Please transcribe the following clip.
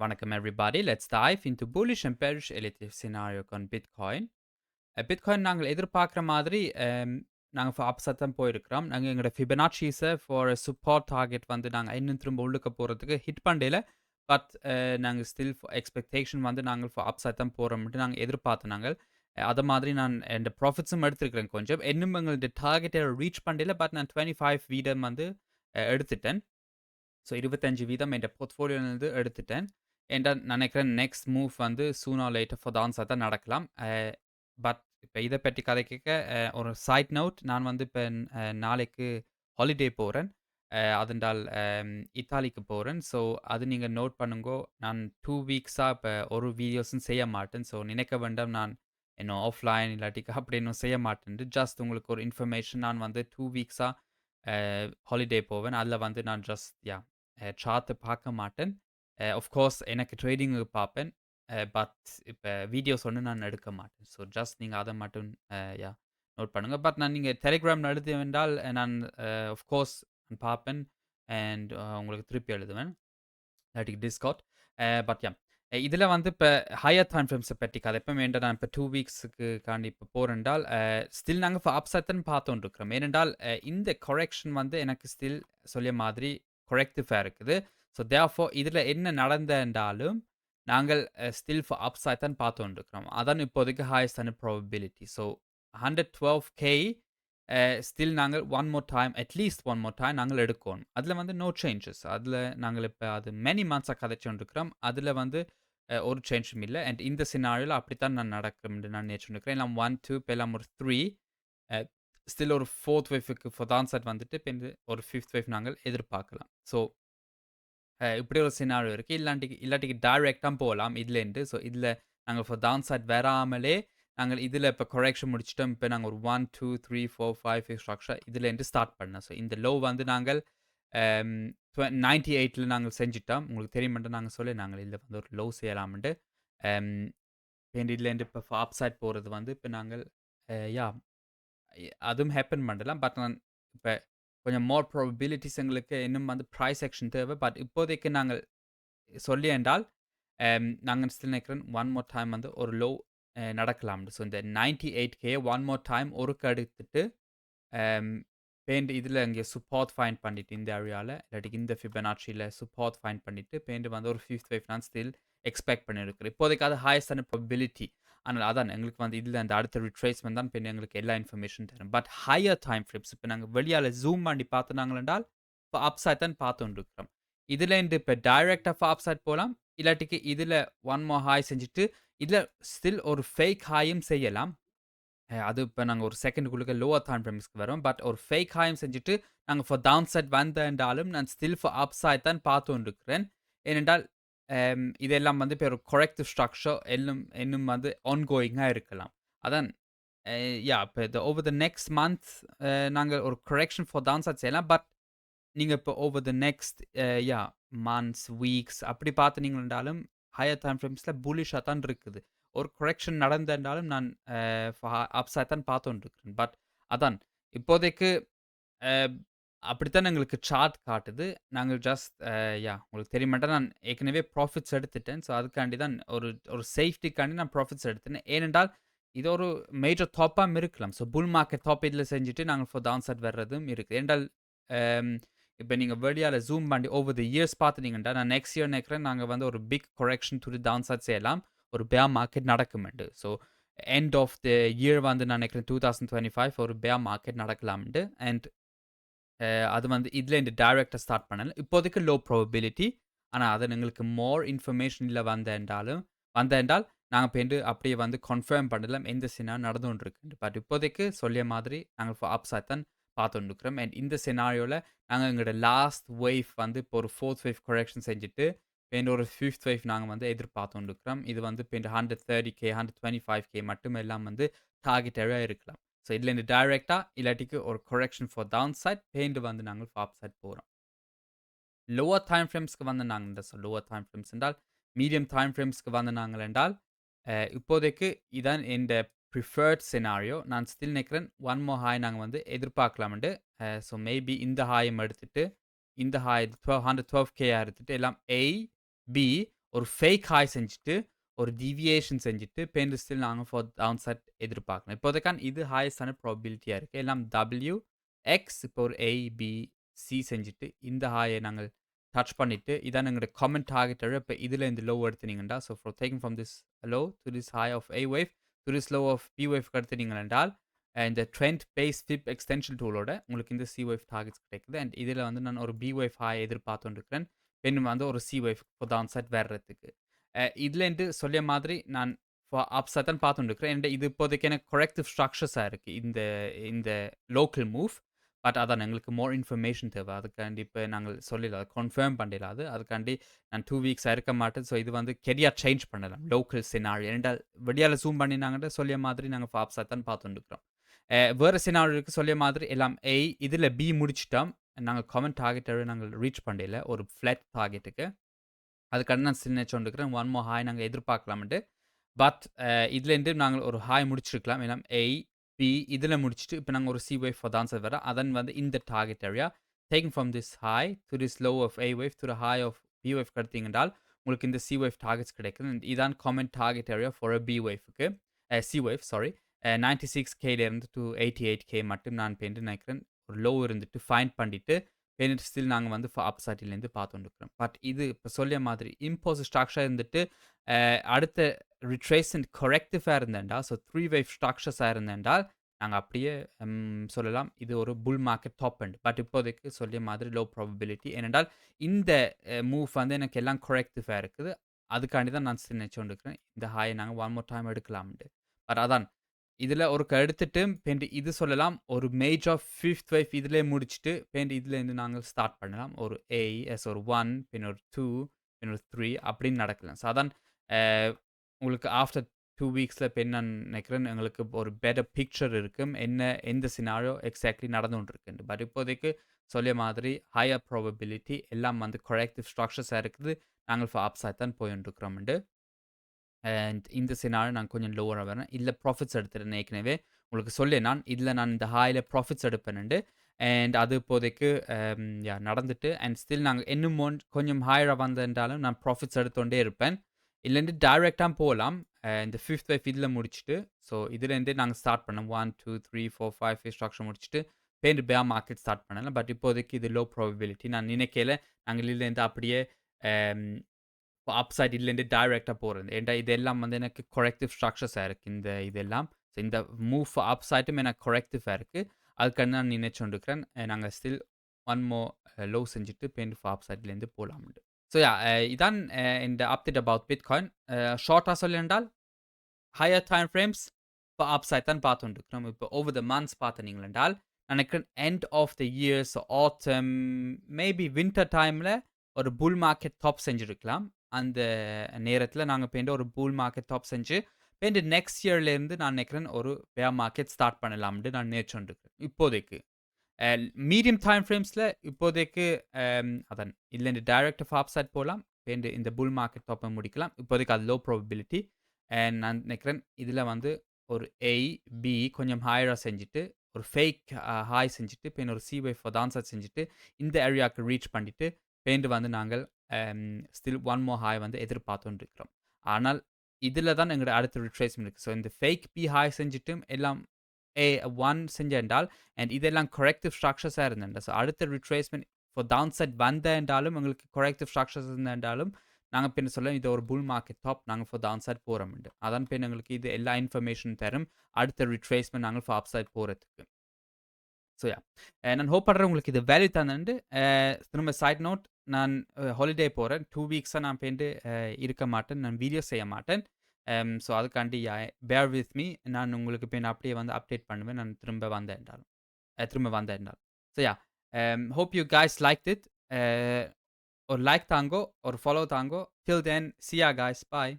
Welcome everybody. Let's dive into bullish and bearish relative scenario on Bitcoin. Bitcoin நாங்கள் எதிர்பார்க்குற மாதிரி நாங்க opposite தான் போயிருக்கிறோம். நாங்க எங்களோட ஃபிபனாச்சிஸ ஃபார் சப்போர்ட் டார்கெட் வந்து நாங்க இன்னும் திரும்ப உள்ளுக்க போறதுக்கு ஹிட் பண்ணல. பட் நாங்க ஸ்டில் எக்ஸ்பெக்டேஷன் வந்து நாங்க அப்சைட் தான் போறோம்ன்ட்டு நாங்க எதிர்பார்த்தோம் நாங்கள். அத மாதிரி நான் என்ட ப்ராஃபிட்ஸும் எடுத்திருக்கிறேன் கொஞ்சம். இன்னும் எங்களுடைய டார்கெட்ட ரீச் பண்ணல. பட் நான் 25 வீதம் வந்து எடுத்துட்டேன். ஸோ 25% என் போர்ட்ஃபோலியோலேருந்து எடுத்துட்டேன். ஏன்டா நினைக்கிறேன் நெக்ஸ்ட் மூவ் வந்து சூன் ஆர் லேட்டர் ஃபார் டான்ஸா தான் நடக்கலாம். பட் இப்ப இத பத்தி கதை கேட்க ஒரு சைட் நோட் நான் வந்து இப்ப நாளைக்கு ஹாலிடே போறேன். அதென்றால் இத்தாலிக்கு போறேன். ஸோ அது நீங்க நோட் பண்ணுங்கோ. நான் 2 வீக்ஸா இப்ப ஒரு வீடியோஸும் செய்ய மாட்டேன். ஸோ நினைக்க வேண்டாம் நான் இன்னும் ஆஃப்லைன் இல்லாட்டிக்கு அப்படி இன்னும் செய்ய மாட்டேன்ட்டு. ஜஸ்ட் உங்களுக்கு ஒரு இன்ஃபர்மேஷன் நான் வந்து 2 வீக்ஸா ஹாலிடே போவேன். அதில வந்து நான் ஜஸ்ட் சார்ட்ட பார்க்க மாட்டேன். ஆஃப் கோர்ஸ் எனக்கு ட்ரேடிங்கு பார்ப்பேன். பட் இப்ப வீடியோஸ் ஒண்ணும் நான் எடுக்க மாட்டேன். ஸோ ஜஸ்ட் நீங்க அத மட்டும் யா நோட் பண்ணுங்க. பட் நான் நீங்க Telegram எழுதுவென்றால் நான் ஆஃப் கோர்ஸ் பார்ப்பேன். அண்ட் உங்களுக்கு திருப்பி எழுதுவேன். இல்லாட்டி Discord. பட் யா இதில வந்து இப்ப ஹையர் டைம் ஃப்ரேம்ஸ பத்தி கதைப்போம். ஏன்டா நான் இப்ப 2 வீக்ஸுக்கு காண்டி இப்ப போறேன்றால், ஸ்டில் நாங்க அப்சைட் தான் பார்த்துண்டு இருக்கிறோம். ஏனென்றால் இந்த கரெக்ஷன் வந்து எனக்கு ஸ்டில் சொல்லிய மாதிரி கரெக்டிவா இருக்குது. ஸோ தேர்ஃபோர் இதில என்ன நடந்தேன்றாலும், நாங்கள் ஸ்டில் அப்சைட் தான் பார்த்துண்டு இருக்கிறோம். அதான் இப்போதைக்கு ஹையஸ்டான ப்ராபபிலிட்டி. ஸோ 112K ஸ்டில் நாங்கள் one more time at least one more time நாங்கள் எடுக்கோணும். அதில வந்து நோ சேஞ்சஸ். அதில நாங்கள் இப்ப அது மெனி மந்த்ஸா கதைச்சுண்டு இருக்கிறோம். அதில வந்து ஒரு சேஞ்சும் இல்ல. அண்ட் இந்த சினாரியோல அப்படித்தான் நான் நடக்கும்னு நான் நினைச்சுட்டு இருக்கிறேன். எல்லாம் 1, 2 இப்ப எல்லாம் ஒரு 3 அ ஸ்டில் ஒரு 4த் வேவ்க்கு ஃபார் டான்செட் வந்துட்டு இப்ப இந்த ஒரு 5த் வேவ் நாங்கள் எதிர்பார்க்கலாம். ஸோ இப்படி ஒரு சினாரியோ இருக்கு. இல்லாட்டிக்கு டைரக்ட்டா போலாம் இதுலேருந்து. ஸோ இதில நாங்க ஃபார் டான்செட் வராமலே நாங்கள் இதில இப்ப கரெக்ஷன் முடிச்சுட்டோம். இப்ப நாங்க ஒரு 1, 2, 3, 4, 5 ஸ்ட்ரக்சர் இதுலேருந்து ஸ்டார்ட் பண்ணோம். ஸோ இந்த லோ வந்து நாங்கள் அம் 98ல நாங்கள் செஞ்சுட்டோம். உங்களுக்கு தெரியுமென்று நாங்க சொல்லி நாங்கள் இதில வந்து ஒரு லோ செய்யலாம்ன்ட்டு. அம் இதுலேருந்து இப்ப அப்சைட் போறது வந்து இப்ப நாங்கள் யா அதுவும் ஹேப்பன் பண்ணலாம். பட் நான் இப்ப கொஞ்சம் மோர் ப்ராபபிலிட்டீஸ் எங்களுக்கு இன்னும் வந்து பிரைஸ் ஆக்ஷன் தேவை. பட் இப்போதைக்கு நாங்கள் சொல்லி என்றால், நாங்க ஸ்டில் நினைக்கிறேன் ஒன் மோர் டைம் வந்து ஒரு லோ நடக்கலாம்னு. ஸோ இந்த 98K ஒன் மோர் டைம் ஒருக்க எடுத்துட்டு, அம் பேண்ட் இதில இங்கே சப்போர்ட் ஃபைண்ட் பண்ணிட்டு இந்த ஏரியால, இல்லாட்டி இந்த ஃபிபனாச்சில சப்போர்ட் ஃபைண்ட் பண்ணிட்டு, பேண்ட் வந்து ஒரு 5த் வேவ் நான் ஸ்டில் எக்ஸ்பெக்ட் பண்ணியிருக்கிறேன். இப்போதைக்கு அது ஹையஸ்டான ப்ராபபிலிட்டி. ஆனால் அதான் எங்களுக்கு வந்து இதில அந்த அடுத்த ரிட்ரேஸ்மென்ட் தான் பின்ன எங்களுக்கு எல்லா இன்ஃபர்மேஷன் தரும். பட் ஹையர் டைம் ஃப்ரேம்ஸ் இப்ப நாங்க வெளியால ஜூம் பண்ணி பார்த்துனாங்கள் என்றால், இப்ப அப்சைட் தான் பார்த்துண்டு இருக்கிறோம். இதுலேருந்து இப்ப டைரக்ட்டா அப்சைட் போலாம். இல்லாட்டிக்கு இதில ஒன் மோர் ஹாய் செஞ்சுட்டு, இதில ஸ்டில் ஒரு ஃபேக் ஹாயும் செய்யலாம். அது இப்ப நாங்க ஒரு செகண்டுக்குள்ள லோவர் டைம் ஃப்ரேம்ஸ்க்கு வரோம். பட் ஒரு ஃபேக் ஹாயும் செஞ்சுட்டு, நாங்க ஃபார் டவுன் சைட் வந்தேன்றாலும், நான் ஸ்டில் ஃபார் அப் சைட் தான் பார்த்துக்கொண்டிருக்கிறேன். ஏனென்றால், இதெல்லாம் வந்து இப்ப ஒரு கரெக்டிவ் ஸ்ட்ரக்சர் இன்னும் வந்து ஆன்கோயிங்கா இருக்கலாம். அதான் யா இப்ப ஓவர் த நெக்ஸ்ட் மந்த் நாங்க ஒரு கரெக்ஷன் ஃபார் டவுன் சைட் செய்யலாம். பட் நீங்க இப்ப over the next yeah months, weeks அப்படி பார்த்தீங்கன்றாலும், ஹையர் டைம் ஃப்ரேம்ஸ்ல புல்லிஷா தான் இருக்குது. ஒரு கரெக்ஷன் நடந்தென்றாலும் நான் அப்சைட் தான் பார்த்துக்கொண்டிருக்கிறேன். பட் அதான் இப்போதைக்கு அ அப்படித்தான் எங்களுக்கு சார்ட் காட்டுது. நாங்க ஜஸ்ட் யா உங்களுக்கு தெரியுமாட்டா நான் ஏற்கனவே ப்ராஃபிட்ஸ் எடுத்துட்டேன். ஸோ அதுக்காண்டி தான் ஒரு ஒரு சேஃப்டிக்காண்டி நான் ப்ராஃபிட்ஸ் எடுத்தேன். ஏனென்றால், இது ஒரு மேஜர் டாப்பாம் இருக்கலாம். ஸோ புல் மார்க்கெட் டாப் இதில செஞ்சுட்டு நாங்க ஃபார் டவுன் சைட் வர்றதும் இருக்கு. ஏனென்றால், அம் இப்ப நீங்க வெளியால ஜூம் பண்ணி ஓவர் தி இயர்ஸ் பார்த்துட்டீங்கன்னா, நான் நெக்ஸ்ட் இயர் நினைக்கிறேன் நாங்க வந்து ஒரு big correction to the down side செய்யலாம். ஒரு பேர் மார்க்கெட் நடக்குமெண்டு. So end of the year வந்து நான் நினைக்கிறேன் 2025 ஒரு பேர் மார்க்கெட் நடக்கலாம்ண்டு. அண்ட் அது வந்து இதுலேருந்து டைரக்ட்டா ஸ்டார்ட் பண்ணல. இப்போதைக்கு லோ ப்ராபபிலிட்டி. ஆனா, அது எங்களுக்கு மோர் இன்ஃபர்மேஷன்ல வந்த என்றால் நாங்க பேருந்து அப்படியே வந்து கன்ஃபர்ம் பண்ணலாம் எந்த சினாரியோ நடந்து கொண்டிருக்கு. பட் இப்போதைக்கு சொல்லிய மாதிரி நாங்க அப்சைட் தான் பார்த்துட்டு இருக்கிறோம். அண்ட் இந்த சினாரியோல நாங்க எங்களோட லாஸ்ட் வேவ் வந்து இப்போ ஒரு 4த் வேவ் கரெக்ஷன் செஞ்சுட்டு, பேருந்து ஒரு 5த் வேவ் நாங்க வந்து எதிர்பார்த்துட்டு இருக்கிறோம். இது வந்து பேருந்து 130K, 125K மட்டும் எல்லாம் வந்து டார்கெட் ஏரியா இருக்கலாம். ஸோ இதுலேருந்து டைரக்ட்டா இல்லாட்டிக்கு ஒரு கரெக்ஷன் ஃபார் டவுன் சைட் பேருந்து வந்து நாங்க அப் சைட் போறோம். லோவர் டைம் ஃப்ரேம்ஸ்க்கு வந்து நாங்க இந்த லோவர் டைம் ஃப்ரேம்ஸ் என்றால், மீடியம் டைம் ஃப்ரேம்ஸ்க்கு வந்து நாங்கள் என்றால், இப்போதைக்கு இதான் எந்த பிரிஃபர்ட் சினாரியோ. நான் ஸ்டில் நினைக்கிறேன் ஒன் மோர் ஹாய் நாங்க வந்து எதிர்பார்க்கலாம்ன்ட்டு. ஸோ மேபி இந்த ஹாயும் எடுத்துட்டு, இந்த ஹாய் 112K எடுத்துட்டு எல்லாம் A, B ஒரு ஃபேக் ஹாய் செஞ்சுட்டு, ஒரு டீவியேஷன் செஞ்சுட்டு, பேருந்து ஸ்டில் நாங்க ஃபார் டவுன் சைட் எதிர்பார்க்கலாம். இப்போதைக்கான இது ஹையஸ்டான ப்ராபபிலிட்டியா இருக்கு. எல்லாம் W, X இப்போ ஒரு A, B, C செஞ்சுட்டு, இந்த ஹாய நாங்கள் டச் பண்ணிட்டு, இதான் எங்களோட காமன் டார்கெட் ஏரியா. இப்ப இதுல இந்த லோ எடுத்தீங்கன்னா, so for taking from this low to this high of A wave to this low of B wave எடுத்தீங்கள் என்றால், இந்த ட்ரெண்ட் பேஸ் ஃபிப் எக்ஸ்டென்ஷன் டூலோட உங்களுக்கு இந்த C wave டார்கெட்ஸ் கிடைக்குது. அண்ட் இதுல வந்து நான் ஒரு B wave ஹாய் எதிர்பார்த்துருக்கிறேன். பின்னும் வந்து ஒரு C wave for downside வர்றதுக்கு. இதுலேருந்து சொல்லிய மாதிரி நான் அப்ஸா தான் பார்த்துருக்கிறேன். இது இப்போதைக்கு எனக்கு கரெக்டிவ் ஸ்ட்ரக்சர்ஸா இருக்கு. இந்த இந்த லோக்கல் மூவ். பட் அதான் எங்களுக்கு மோர் இன்ஃபர்மேஷன் தேவை. அதுக்காண்டி இப்ப நாங்கள் சொல்லல. கன்ஃபர்ம் பண்ணிடலாது. அதுக்காண்டி நான் 2 வீக்ஸா இருக்க மாட்டேன். ஸோ இது வந்து கெரியா சேஞ்ச் பண்ணலாம். Local scenario. ஏனென்றால் வெளியால ஜூம் பண்ணினாங்கன்ட்டு சொல்லிய மாதிரி நாங்க அப்ஸா தான் பார்த்துருக்கிறோம். வேற சினாரியோக்கு சொல்லிய மாதிரி எல்லாம் A இதுல B முடிச்சுட்டோம். நாங்க காமன் டார்கெட் நாங்கள் ரீச் பண்ணல. ஒரு ஃப்ளாட் டார்கெட்டுக்கு. அதுக்காண்டி நான் ஸ்டில் நினைச்சுக்கொண்டிருக்கிறேன். ஒன் மோர் ஹாய் நாங்க எதிர்பார்க்கலாம்ன்ட்டு. பட் இதுலேருந்து நாங்கள் ஒரு ஹாய் முடிச்சிருக்கலாம். ஏன்னா A, B இதுல முடிச்சுட்டு, இப்ப நாங்க ஒரு C wave for the answer வர. அதன் வந்து இந்த target area taking from this high to this low of A wave to the high of B wave எடுத்தீங்க என்றால், உங்களுக்கு இந்த C wave டார்கெட்ஸ் கிடைக்கும். இதான் common target area for a B waveக்கு. C wave sorry. 96Kல இருந்து to 88K மட்டும் நான் பேருந்து நினைக்கிறேன். ஒரு லோ இருந்துட்டு ஃபைண்ட் பண்ணிட்டு, பேருந்து ஸ்டில் நாங்க வந்து அப் சைட்லேருந்து பார்த்துருக்கிறோம். பட் இது இப்ப சொல்லிய மாதிரி இம்போஸ் ஸ்ட்ரக்சர் இருந்துட்டு, அடுத்த ரிட்ரேசன்ட் கரெக்டிவா இருந்தேன்டா, ஸோ 3 வேவ் ஸ்ட்ரக்சர்ஸா இருந்தேன்டால், நாங்க அப்படியே சொல்லலாம். இது ஒரு bull market top end. But இப்போதைக்கு சொல்லிய மாதிரி லோ ப்ராபபிலிட்டி. ஏனென்றால், இந்த மூவ் வந்து எனக்கு எல்லாம் கரெக்டிவா இருக்குது. அதுக்காண்டி தான் நான் நினைச்சு கொண்டிருக்கிறேன். இந்த ஹாய நாங்க ஒன் மோர் டைம் எடுக்கலாம்ன்ட்டு. பட் அதான். இதுல ஒருக்கா எடுத்துட்டு, பேண்ட் இது சொல்லலாம். ஒரு மேஜர் 5த் வேவ் இதிலே முடிச்சுட்டு, பேண்ட் இதுலேருந்து நாங்க ஸ்டார்ட் பண்ணலாம். ஒரு A, ஒரு 1, பின்ன ஒரு 2, பின்ன ஒரு 3 அப்படின்னு நடக்கலாம். ஸோ அதான் உங்களுக்கு ஆஃப்டர் 2 வீக்ஸ்ல இப்ப என்ன நினைக்கிறேன், எங்களுக்கு ஒரு பெட்டர் பிக்சர் இருக்கும். எந்த சினாரியோ எக்ஸாக்ட்லி நடந்து கொண்டிருக்குன்னு. பட் இப்போதைக்கு சொல்லிய மாதிரி ஹையர் ப்ராபபிலிட்டி எல்லாம் வந்து கரெக்டிவ் ஸ்ட்ரக்சர்ஸா இருக்குது. நாங்கள் ஃபார் அப் சைட் தான் போயின்ட்டுருக்கிறோம்ண்டு. அண்ட் இந்த சினாரியோ நான் கொஞ்சம் லோவரா வரேன். இல்ல ப்ராஃபிட்ஸ் எடுத்துட்டேன் ஏற்கனவே. உங்களுக்கு சொல்லேன் நான். இதுல நான் இந்த ஹாய்ல ப்ராஃபிட்ஸ் எடுப்பேன்ண்டு. அண்ட் அது இப்போதைக்கு நடந்துட்டு அண்ட் ஸ்டில் நாங்க இன்னும் கொஞ்சம் ஹையரா வந்திருந்தாலும் நான் ப்ராஃபிட்ஸ் எடுத்துக்கொண்டே இருப்பேன். இல்லைன்ட்டு டைரக்ட்டா போலாம். இந்த 5த் வேவ் இதுல முடிச்சுட்டு, ஸோ இதுலேருந்தே நாங்க ஸ்டார்ட் பண்ணோம். 1, 2, 3, 4, 5 வேவ் ஸ்ட்ரக்சர் முடிச்சுட்டு, பேருந்து பேர் மார்க்கெட் ஸ்டார்ட் பண்ணலாம். பட் இப்போதைக்கு இது லோ ப்ராபபிலிட்டி. நான் நினைக்கையில நாங்க இதுலேருந்து அப்படியே அம் அப் சைட் இதுலேருந்து டைரக்ட்டா போறது. ஏன்டா இதெல்லாம் வந்து எனக்கு கரெக்டிவ் ஸ்ட்ரக்சர்ஸா இருக்கு. இதெல்லாம். ஸோ இந்த மூவ் அப் சைட்டும் எனக்கு கரெக்டிவா இருக்கு. அதுக்காண்டி நான் நினைச்சு கொண்டிருக்கிறேன். நாங்க ஸ்டில் ஒன் மோர் லோ செஞ்சுட்டு பேருந்து அப் சைட்லேருந்து போலாம்ன்ட்டு. ஸோ இதான் இந்த அப்டேட் அபவுட் பிட்காயின். ஷார்ட்டா சொல்லென்றால், ஹையர் டைம் ஃப்ரேம்ஸ் இப்போ அப் சைட் தான் பார்த்துக்கொண்டிருக்கிறோம். இப்போ ஓவர் த மந்த்ஸ் பார்த்தீங்கள் என்றால், நினைக்கிறேன் end of the years, autumn, maybe winter டைம்ல ஒரு புல் மார்க்கெட் டாப் செஞ்சிருக்கலாம். அந்த நேரத்துல நாங்க பேருந்து ஒரு புல் மார்க்கெட் டாப் செஞ்சு, பேருந்து நெக்ஸ்ட் இயர்லேருந்து நான் நினைக்கிறேன் ஒரு பேர் மார்க்கெட் ஸ்டார்ட் பண்ணலாம்னு நான் நினைச்சு கொண்டிருக்கிறேன். இப்போதைக்கு. மீடியம் டைம் ஃப்ரேம்ஸ்ல இப்போதைக்கு அதான் இல்லைன்னு டைரக்ட் அப் சைட் போலாம். பேருந்து இந்த புல் மார்க்கெட் டாப்பை முடிக்கலாம். இப்போதைக்கு அது லோ ப்ராபபிலிட்டி. அண்ட் நான் நினைக்கிறேன் இதுல வந்து ஒரு A, B கொஞ்சம் ஹையரா செஞ்சுட்டு, ஒரு ஃபேக் ஹாய் செஞ்சுட்டு, பின்ன ஒரு C wave for the answer செஞ்சுட்டு, இந்த ஏரியாக்கு ரீச் பண்ணிட்டு, பேருந்து வந்து நாங்கள் ஸ்டில் ஒன் மோர் ஹாய் வந்து எதிர்பார்த்துட்டு இருக்கிறோம். ஆனால் இதுல தான் எங்களோட அடுத்த ரிட்ரேஸ்மென்ட் இருக்கு. ஸோ இந்த ஃபேக் B ஹாய் செஞ்சுட்டும் எல்லாம் A1 செஞ்சென்றால் அண்ட் இதெல்லாம் கரெக்டிவ் ஸ்ட்ரக்சர்ஸா இருந்தேன்டா. ஸோ அடுத்த ரிட்ரேஸ்மென்ட் ஃபார் டவுன் சைட் வந்தேன்றாலும் எங்களுக்கு கரெக்டிவ் ஸ்ட்ரக்சர்ஸ் இருந்தேன்றாலும், நாங்க பின்ன சொல்ல இது ஒரு புல் மார்க்கெட் டாப் நாங்க ஃபார் டவுன் சைட் போறோம்ண்டு. அதான் பின்ன எங்களுக்கு இது எல்லா இன்ஃபர்மேஷன் தரும். அடுத்த ரிட்ரேஸ்மென்ட் நாங்க ஃபார் அப் சைட் போறதுக்கு. ஸோ நான் ஹோப் பண்றேன் உங்களுக்கு இது வேல்யூ தந்ததுண்டு. திரும்ப சைட் நோட் நான் ஹாலிடே போறேன். 2 வீக்ஸா நான் பேருந்து இருக்க மாட்டேன். நான் வீடியோ செய்ய மாட்டேன். ஸோ அதுக்காண்டி பேர் வித் மீ. நான் உங்களுக்கு பின்ன அப்படியே வந்து அப்டேட் பண்ணுவேன். நான் திரும்ப வந்தேன் என்றாலும். திரும்ப வந்தேன் என்றாலும். So hope you guys liked it. ஒரு லைக் தாங்கோ, ஒரு ஃபாலோ தாங்கோ. டில் தென், see ya guys. Bye.